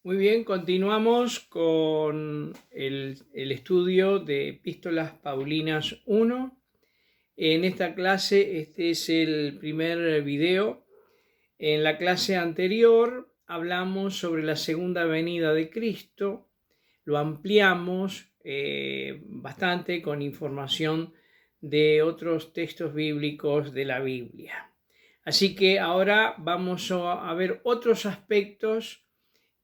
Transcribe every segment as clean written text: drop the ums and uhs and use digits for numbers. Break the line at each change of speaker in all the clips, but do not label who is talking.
Muy bien, continuamos con el estudio de Epístolas Paulinas 1. En esta clase, este es el primer video. En la clase anterior hablamos sobre la segunda venida de Cristo, lo ampliamos bastante con información de otros textos bíblicos de la Biblia. Así que ahora vamos a ver otros aspectos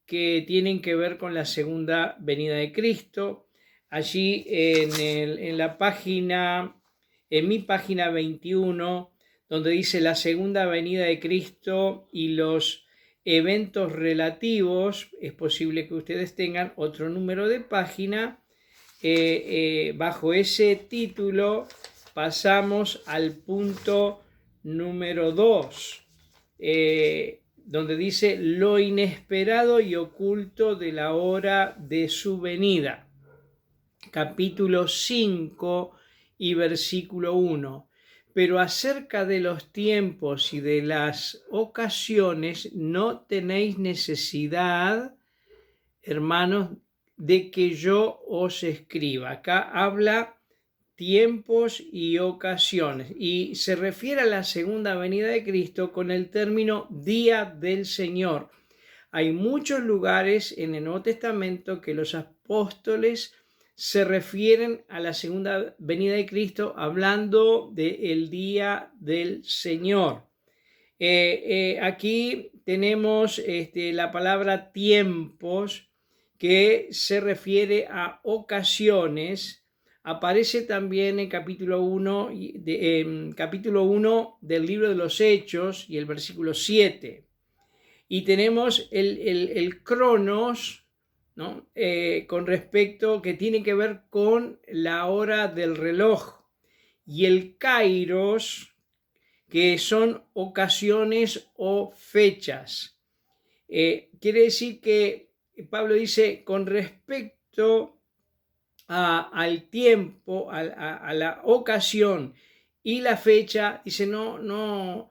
que tienen que ver con la segunda venida de Cristo. Allí en la página, en mi página 21, donde dice la segunda venida de Cristo y los eventos relativos, es posible que ustedes tengan otro número de página. Bajo ese título pasamos al punto número 2. Donde dice lo inesperado y oculto de la hora de su venida. Capítulo 5 y versículo 1. Pero acerca de los tiempos y de las ocasiones no tenéis necesidad, hermanos, de que yo os escriba. Acá habla tiempos y ocasiones, y se refiere a la segunda venida de Cristo con el término día del Señor. Hay muchos lugares en el Nuevo Testamento que los apóstoles se refieren a la segunda venida de Cristo hablando del día del Señor. Aquí tenemos la palabra tiempos, que se refiere a ocasiones. Aparece también en capítulo 1 del libro de los Hechos y el versículo 7. Y tenemos el cronos, ¿no? Con respecto que tiene que ver con la hora del reloj, y el kairos, que son ocasiones o fechas. Quiere decir que Pablo dice con respecto al tiempo, a la ocasión y la fecha, dice no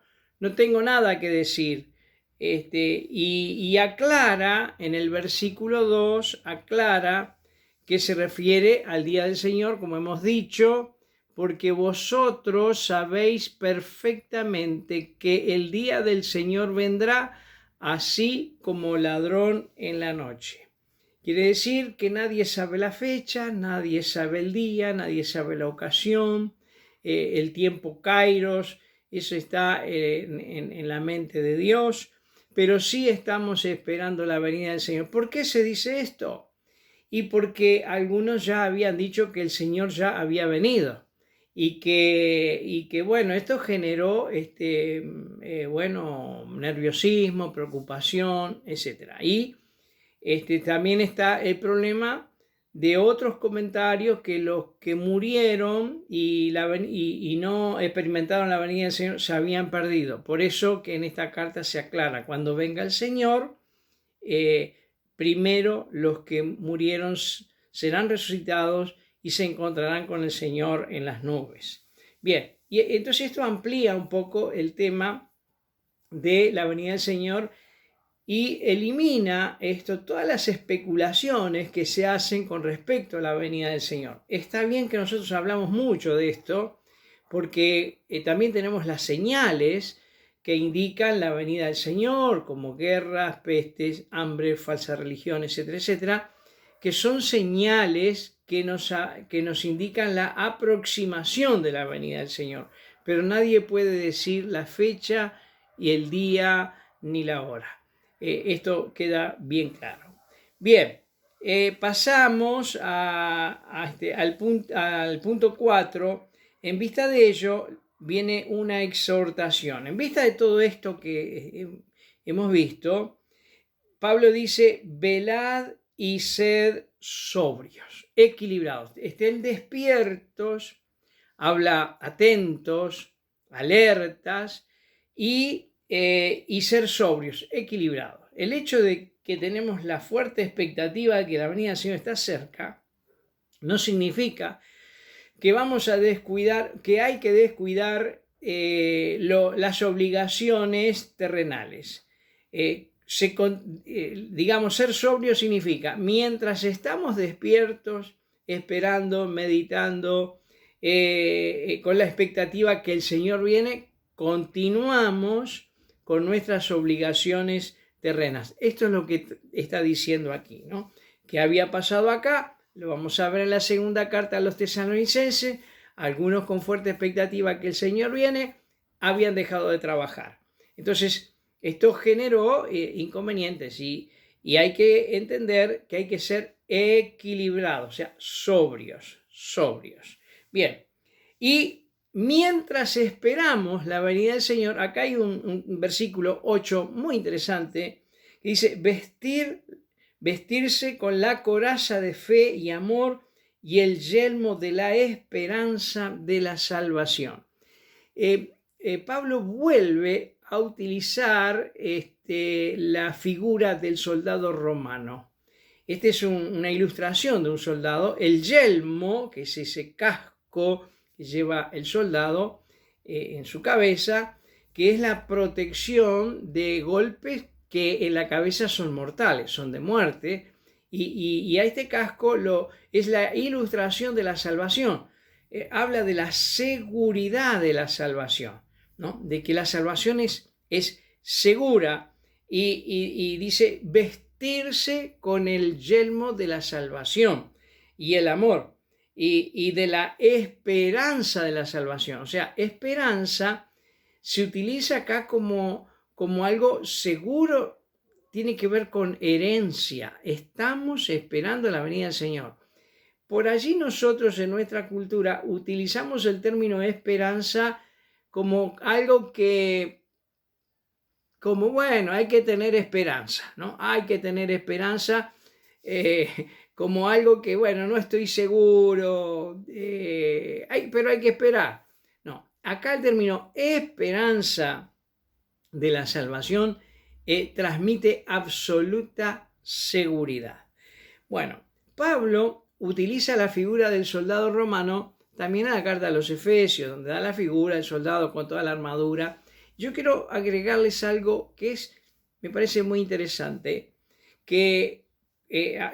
tengo nada que decir. Y aclara en el versículo 2, aclara que se refiere al día del Señor, como hemos dicho, porque vosotros sabéis perfectamente que el día del Señor vendrá así como ladrón en la noche. Quiere decir que nadie sabe la fecha, nadie sabe el día, nadie sabe la ocasión, el tiempo kairos, eso está en la mente de Dios, pero sí estamos esperando la venida del Señor. ¿Por qué se dice esto? Y porque algunos ya habían dicho que el Señor ya había venido. Y que bueno, esto generó nerviosismo, preocupación, etc. Y también está el problema de otros comentarios, que los que murieron y no experimentaron la venida del Señor se habían perdido. Por eso que en esta carta se aclara, cuando venga el Señor, primero los que murieron serán resucitados y se encontrarán con el Señor en las nubes. Bien, y entonces esto amplía un poco el tema de la venida del Señor y elimina todas las especulaciones que se hacen con respecto a la venida del Señor. Está bien que nosotros hablamos mucho de esto, porque también tenemos las señales que indican la venida del Señor, como guerras, pestes, hambre, falsa religión, etcétera, etcétera, que son señales que nos indican la aproximación de la venida del Señor. Pero nadie puede decir la fecha y el día ni la hora. Esto queda bien claro. Bien, pasamos al punto 4. En vista de ello, viene una exhortación. En vista de todo esto que hemos visto, Pablo dice: velad y sed sobrios, equilibrados, estén despiertos, habla atentos, alertas, y ser sobrios, equilibrados. El hecho de que tenemos la fuerte expectativa de que la venida del Señor está cerca, no significa que vamos a descuidar, que hay que descuidar las obligaciones terrenales. digamos, ser sobrio significa, mientras estamos despiertos, esperando, meditando, con la expectativa que el Señor viene, continuamos con nuestras obligaciones terrenas. Esto es lo que está diciendo aquí, ¿no? ¿Qué había pasado acá? Lo vamos a ver en la segunda carta a los tesalonicenses. Algunos con fuerte expectativa que el Señor viene, habían dejado de trabajar. Entonces, esto generó inconvenientes y hay que entender que hay que ser equilibrados, o sea, sobrios. Bien, y mientras esperamos la venida del Señor, acá hay un versículo 8 muy interesante que dice, vestirse con la coraza de fe y amor y el yelmo de la esperanza de la salvación. Pablo vuelve a utilizar la figura del soldado romano. Esta es una ilustración de un soldado. El yelmo, que es ese casco que lleva el soldado en su cabeza, que es la protección de golpes que en la cabeza son mortales, son de muerte, y a este casco es la ilustración de la salvación. Habla de la seguridad de la salvación, ¿no? De que la salvación es segura, y dice vestirse con el yelmo de la salvación y el amor y de la esperanza de la salvación. O sea, esperanza se utiliza acá como algo seguro, tiene que ver con herencia. Estamos esperando la venida del Señor. Por allí nosotros en nuestra cultura utilizamos el término esperanza como algo bueno, hay que tener esperanza, ¿no? Hay que tener esperanza como algo que, bueno, no estoy seguro, pero hay que esperar. No, acá el término esperanza de la salvación transmite absoluta seguridad. Bueno, Pablo utiliza la figura del soldado romano también en la carta a los Efesios, donde da la figura del soldado con toda la armadura. Yo quiero agregarles algo que me parece muy interesante, que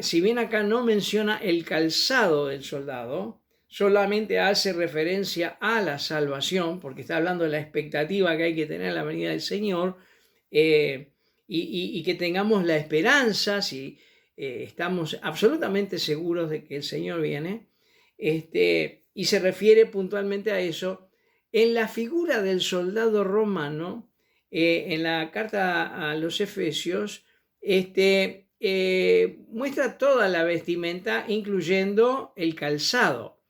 si bien acá no menciona el calzado del soldado, solamente hace referencia a la salvación, porque está hablando de la expectativa que hay que tener en la venida del Señor, y que tengamos la esperanza, si estamos absolutamente seguros de que el Señor viene, y se refiere puntualmente a eso. En la figura del soldado romano, en la carta a los Efesios, muestra toda la vestimenta, incluyendo el calzado,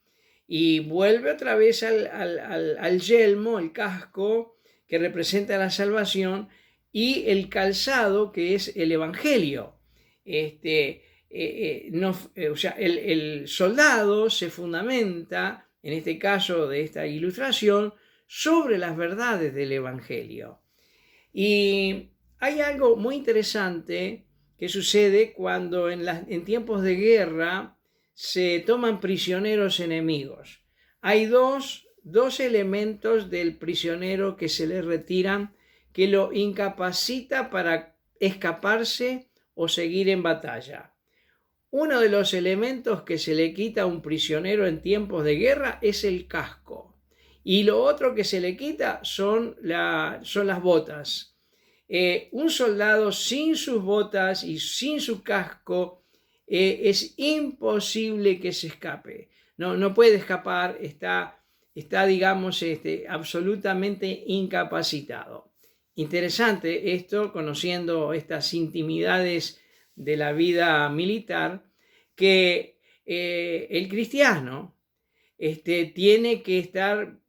y vuelve otra vez al yelmo, el casco, que representa la salvación, y el calzado, que es el evangelio. O sea, el soldado se fundamenta, en este caso de esta ilustración, sobre las verdades del evangelio. Y hay algo muy interesante que sucede cuando en tiempos de guerra se toman prisioneros enemigos. Hay dos elementos del prisionero que se le retiran, que lo incapacita para escaparse o seguir en batalla. Uno de los elementos que se le quita a un prisionero en tiempos de guerra es el casco, y lo otro que se le quita son las botas. Un soldado sin sus botas y sin su casco es imposible que se escape. No puede escapar, está digamos, absolutamente incapacitado. Interesante esto, conociendo estas intimidades de la vida militar, que el cristiano tiene que estar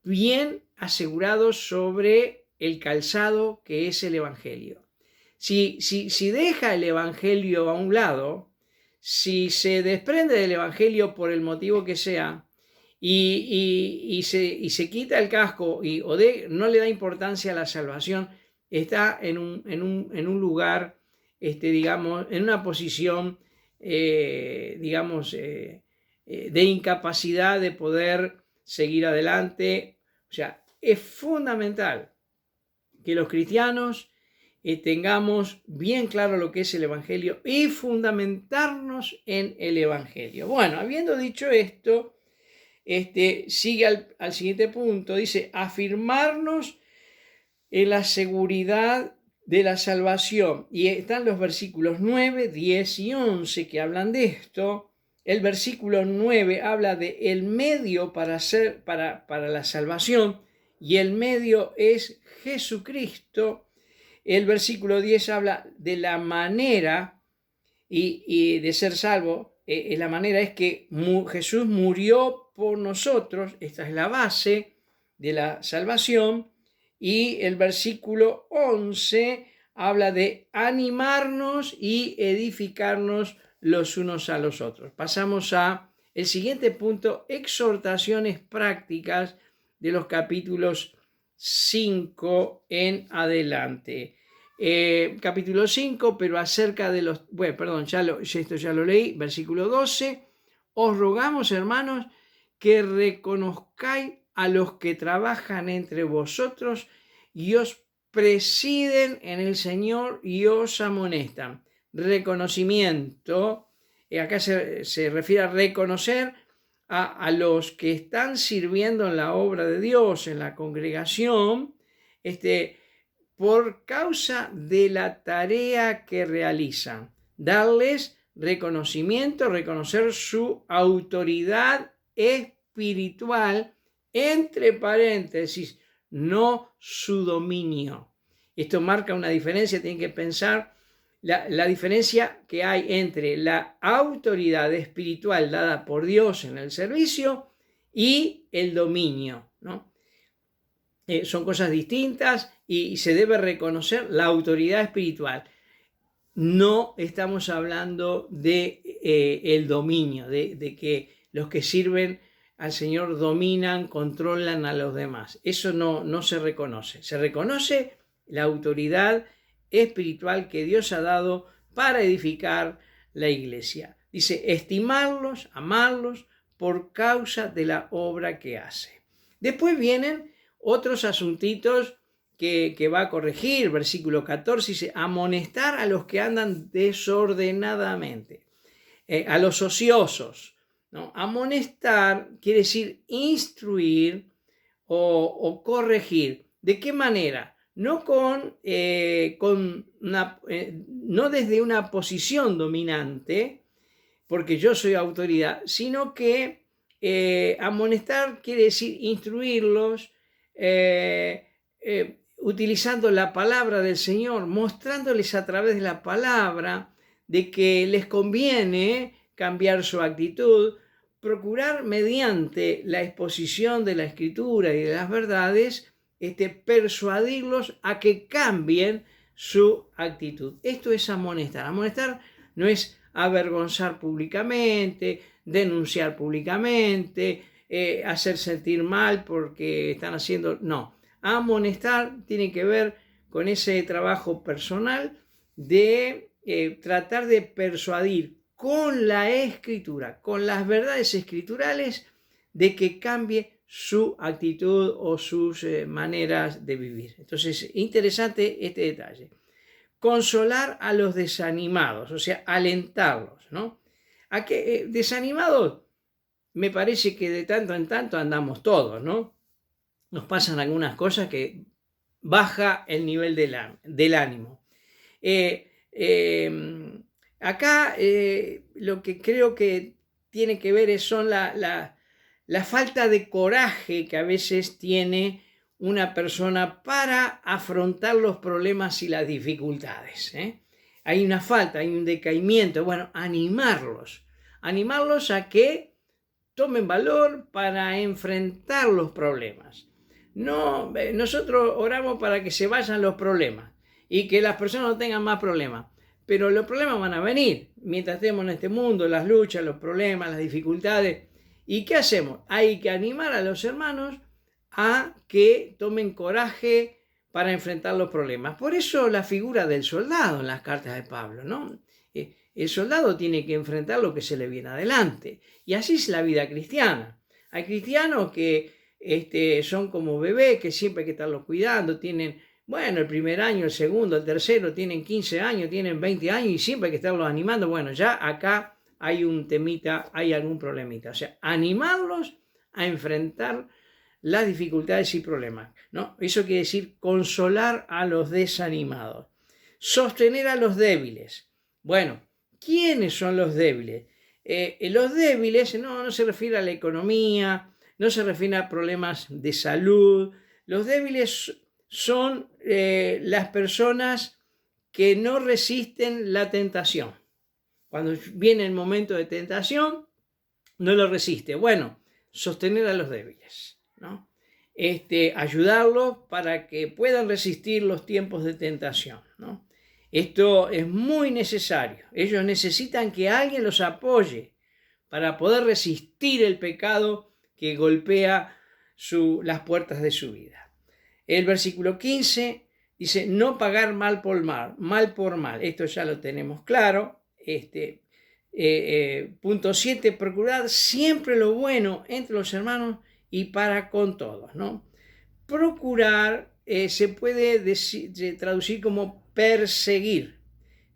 bien asegurado sobre el calzado que es el evangelio. Si deja el evangelio a un lado, si se desprende del evangelio por el motivo que sea, y se quita el casco no le da importancia a la salvación, está en un lugar, digamos, en una posición, digamos, de incapacidad de poder seguir adelante. O sea, es fundamental que los cristianos tengamos bien claro lo que es el Evangelio y fundamentarnos en el Evangelio. Bueno, habiendo dicho esto, sigue al siguiente punto, dice, afirmarnos en la seguridad de la salvación. Y están los versículos 9, 10 y 11 que hablan de esto. El versículo 9 habla de el medio para la salvación, y el medio es Jesucristo. El versículo 10 habla de la manera y de ser salvo. La manera es que Jesús murió por nosotros. Esta es la base de la salvación. Y el versículo 11 habla de animarnos y edificarnos los unos a los otros. Pasamos a el siguiente punto, exhortaciones prácticas de los capítulos 5 en adelante. Capítulo 5, pero acerca de los... Bueno, perdón, esto ya lo leí, versículo 12. Os rogamos, hermanos, que reconozcáis a los que trabajan entre vosotros y os presiden en el Señor y os amonestan. Reconocimiento, acá se refiere a reconocer a los que están sirviendo en la obra de Dios, en la congregación, por causa de la tarea que realizan. Darles reconocimiento, reconocer su autoridad espiritual, entre paréntesis, no su dominio. Esto marca una diferencia, tienen que pensar la diferencia que hay entre la autoridad espiritual dada por Dios en el servicio y el dominio, ¿no? Son cosas distintas y se debe reconocer la autoridad espiritual. No estamos hablando de el dominio, de que los que sirven al Señor dominan, controlan a los demás. Eso no se reconoce. Se reconoce la autoridad espiritual que Dios ha dado para edificar la iglesia. Dice, estimarlos, amarlos por causa de la obra que hace. Después vienen otros asuntitos que va a corregir. Versículo 14 dice, amonestar a los que andan desordenadamente, a los ociosos, ¿no? Amonestar quiere decir instruir o corregir. ¿De qué manera? No no desde una posición dominante, porque yo soy autoridad, sino que amonestar quiere decir instruirlos, utilizando la palabra del Señor, mostrándoles a través de la palabra de que les conviene cambiar su actitud, procurar mediante la exposición de la Escritura y de las verdades, persuadirlos a que cambien su actitud. Esto es amonestar. Amonestar no es avergonzar públicamente, denunciar públicamente, hacer sentir mal porque están haciendo... No, amonestar tiene que ver con ese trabajo personal de tratar de persuadir con la Escritura, con las verdades escriturales, de que cambie su actitud o sus maneras de vivir. Entonces, interesante este detalle. Consolar a los desanimados, o sea, alentarlos, ¿no? A que desanimados, me parece que de tanto en tanto andamos todos, ¿no? Nos pasan algunas cosas que baja el nivel del ánimo. Acá lo que creo que tiene que ver son la falta de coraje que a veces tiene una persona para afrontar los problemas y las dificultades. Hay una falta, hay un decaimiento. Bueno, animarlos a que tomen valor para enfrentar los problemas. No, nosotros oramos para que se vayan los problemas y que las personas no tengan más problemas. Pero los problemas van a venir mientras estemos en este mundo, las luchas, los problemas, las dificultades. ¿Y qué hacemos? Hay que animar a los hermanos a que tomen coraje para enfrentar los problemas. Por eso la figura del soldado en las cartas de Pablo, ¿no? El soldado tiene que enfrentar lo que se le viene adelante. Y así es la vida cristiana. Hay cristianos que son como bebés, que siempre hay que estarlos cuidando, tienen Bueno, el primer año, el segundo, el tercero, tienen 15 años, tienen 20 años y siempre hay que estarlos animando. Bueno, ya acá hay un temita, hay algún problemita. O sea, animarlos a enfrentar las dificultades y problemas, ¿no? Eso quiere decir consolar a los desanimados, sostener a los débiles. Bueno, ¿quiénes son los débiles? Los débiles no se refiere a la economía, no se refiere a problemas de salud. Los débiles son las personas que no resisten la tentación. Cuando viene el momento de tentación, no lo resiste. Bueno, sostener a los débiles, ¿no? Ayudarlos para que puedan resistir los tiempos de tentación, ¿no? Esto es muy necesario. Ellos necesitan que alguien los apoye para poder resistir el pecado que golpea las puertas de su vida. El versículo 15 dice, no pagar mal por mal. Esto ya lo tenemos claro. Punto 7, procurar siempre lo bueno entre los hermanos y para con todos, ¿no? Procurar se puede traducir como perseguir.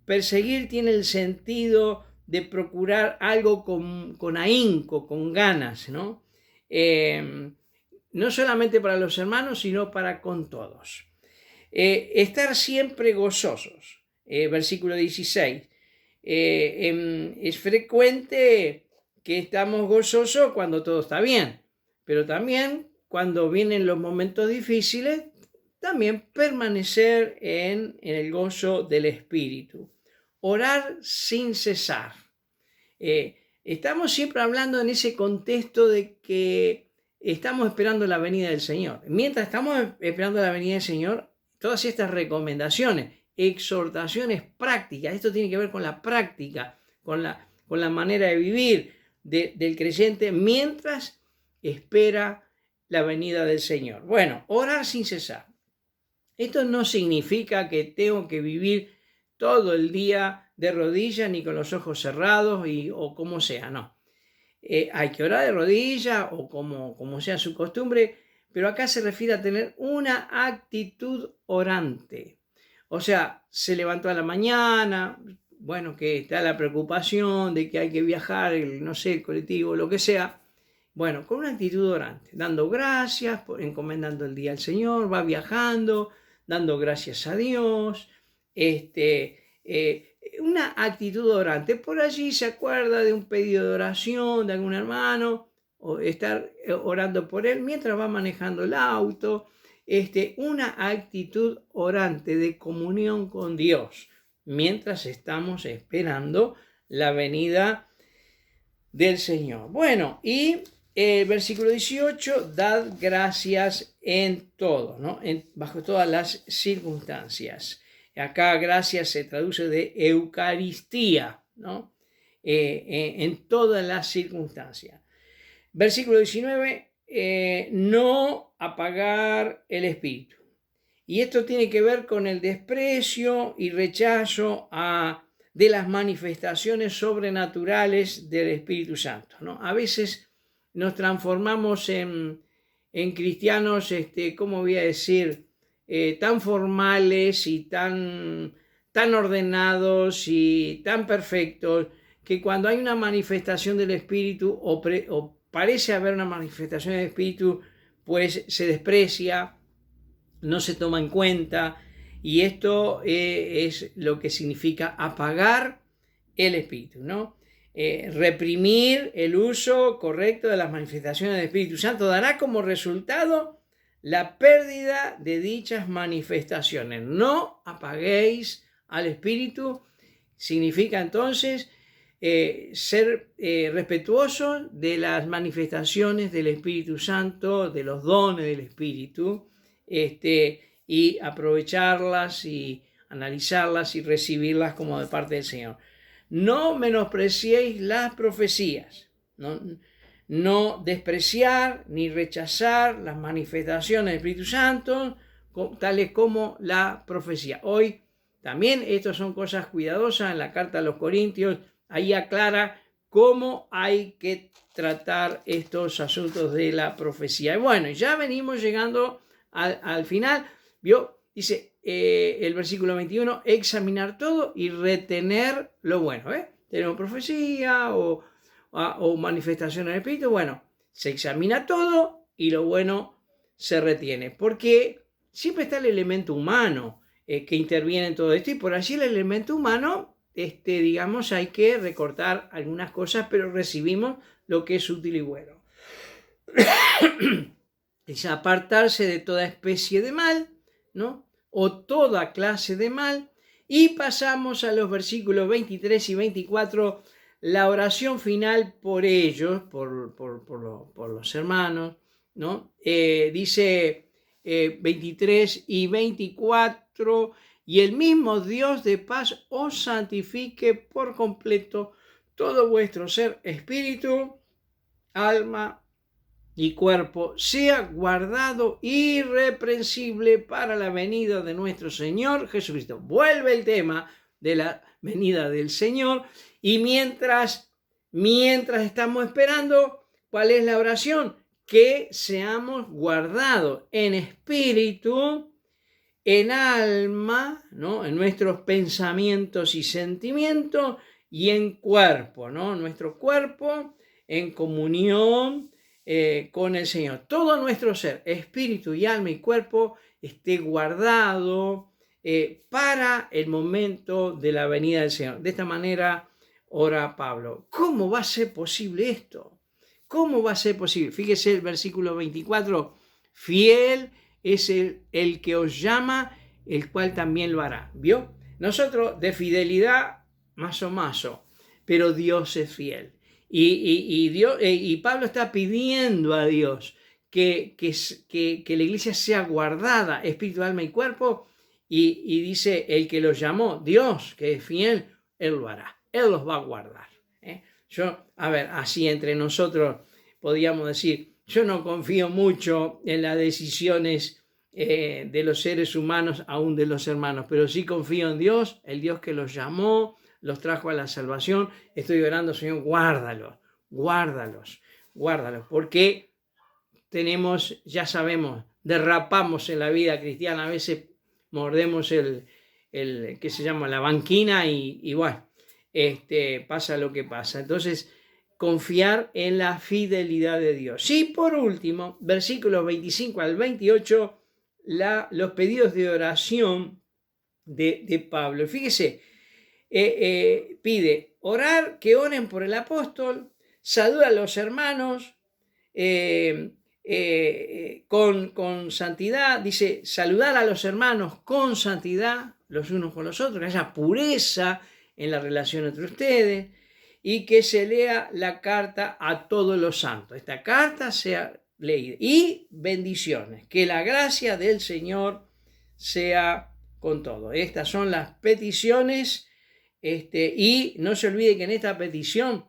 Perseguir tiene el sentido de procurar algo con ahínco, con ganas, ¿no? No solamente para los hermanos, sino para con todos. Estar siempre gozosos. Versículo 16. Es frecuente que estamos gozosos cuando todo está bien, pero también cuando vienen los momentos difíciles, también permanecer en el gozo del Espíritu. Orar sin cesar. Estamos siempre hablando en ese contexto de que estamos esperando la venida del Señor. Mientras estamos esperando la venida del Señor, todas estas recomendaciones, exhortaciones prácticas, esto tiene que ver con la práctica, con la manera de vivir del creyente mientras espera la venida del Señor. Bueno, orar sin cesar. Esto no significa que tengo que vivir todo el día de rodillas ni con los ojos cerrados o como sea, no. Hay que orar de rodillas o como sea su costumbre, pero acá se refiere a tener una actitud orante. O sea, se levantó a la mañana, bueno, que está la preocupación de que hay que viajar, el colectivo, lo que sea. Bueno, con una actitud orante, dando gracias, encomendando el día al Señor, va viajando, dando gracias a Dios, una actitud orante. Por allí se acuerda de un pedido de oración de algún hermano, o estar orando por él mientras va manejando el auto. Una actitud orante de comunión con Dios mientras estamos esperando la venida del Señor. Bueno, y el versículo 18, dad gracias en todo, ¿no? Bajo todas las circunstancias. Acá gracias se traduce de Eucaristía, ¿no? En todas las circunstancias. Versículo 19, no apagar el espíritu. Y esto tiene que ver con el desprecio y rechazo de las manifestaciones sobrenaturales del Espíritu Santo, ¿no? A veces nos transformamos en cristianos, ¿cómo voy a decir? Tan formales y tan ordenados y tan perfectos, que cuando hay una manifestación del Espíritu o parece haber una manifestación del Espíritu, pues se desprecia, no se toma en cuenta, y esto es lo que significa apagar el Espíritu, ¿no? Reprimir el uso correcto de las manifestaciones del Espíritu Santo dará como resultado la pérdida de dichas manifestaciones. No apaguéis al Espíritu significa entonces ser respetuosos de las manifestaciones del Espíritu Santo, de los dones del Espíritu, y aprovecharlas y analizarlas y recibirlas como de parte del Señor. No menospreciéis las profecías, no despreciar ni rechazar las manifestaciones del Espíritu Santo, tales como la profecía. Hoy también estas son cosas cuidadosas. En la carta a los Corintios, ahí aclara cómo hay que tratar estos asuntos de la profecía. Y bueno, ya venimos llegando al final. ¿Vio? dice el versículo 21, examinar todo y retener lo bueno. Tenemos profecía o manifestación del Espíritu. Bueno, se examina todo y lo bueno se retiene, porque siempre está el elemento humano que interviene en todo esto, y por allí el elemento humano, digamos, hay que recortar algunas cosas, pero recibimos lo que es útil y bueno. Es apartarse de toda especie de mal, ¿no? O toda clase de mal. Y pasamos a los versículos 23 y 24, la oración final por ellos, por los hermanos, ¿no? Dice 23 y 24, y el mismo Dios de paz os santifique por completo todo vuestro ser, espíritu, alma y cuerpo, sea guardado irreprensible para la venida de nuestro Señor Jesucristo. Vuelve el tema de la venida del Señor, y mientras estamos esperando, ¿cuál es la oración? Que seamos guardados en espíritu, en alma, ¿no? En nuestros pensamientos y sentimientos, y en cuerpo, ¿no? Nuestro cuerpo en comunión con el Señor. Todo nuestro ser, espíritu y alma y cuerpo, esté guardado para el momento de la venida del Señor. De esta manera ora Pablo. ¿Cómo va a ser posible esto? ¿Cómo va a ser posible? Fíjese el versículo 24. Fiel es el que os llama, el cual también lo hará. ¿Vio? Nosotros de fidelidad, más o menos, pero Dios es fiel. Y Pablo está pidiendo a Dios que la iglesia sea guardada, espíritu, alma y cuerpo, y dice, el que los llamó, Dios, que es fiel, Él lo hará, Él los va a guardar. Así entre nosotros podríamos decir, yo no confío mucho en las decisiones de los seres humanos, aún de los hermanos, pero sí confío en Dios, el Dios que los llamó, los trajo a la salvación. Estoy orando, Señor, guárdalos, porque ya sabemos, derrapamos en la vida cristiana, a veces mordemos el que se llama la banquina y bueno, pasa lo que pasa. Entonces, confiar en la fidelidad de Dios. Y por último, versículos 25 al 28, los pedidos de oración de Pablo. Fíjese, pide orar, que oren por el apóstol, saluda a los hermanos con santidad, dice saludar a los hermanos con santidad, los unos con los otros, que haya pureza en la relación entre ustedes, y que se lea la carta a todos los santos. Esta carta sea leída. Y bendiciones, que la gracia del Señor sea con todos. Estas son las peticiones. Y no se olvide que en esta petición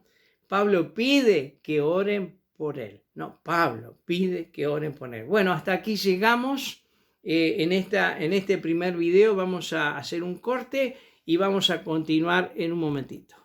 Pablo pide que oren por él. No, Pablo pide que oren por él. Bueno, hasta aquí llegamos en este primer video. Vamos a hacer un corte y vamos a continuar en un momentito.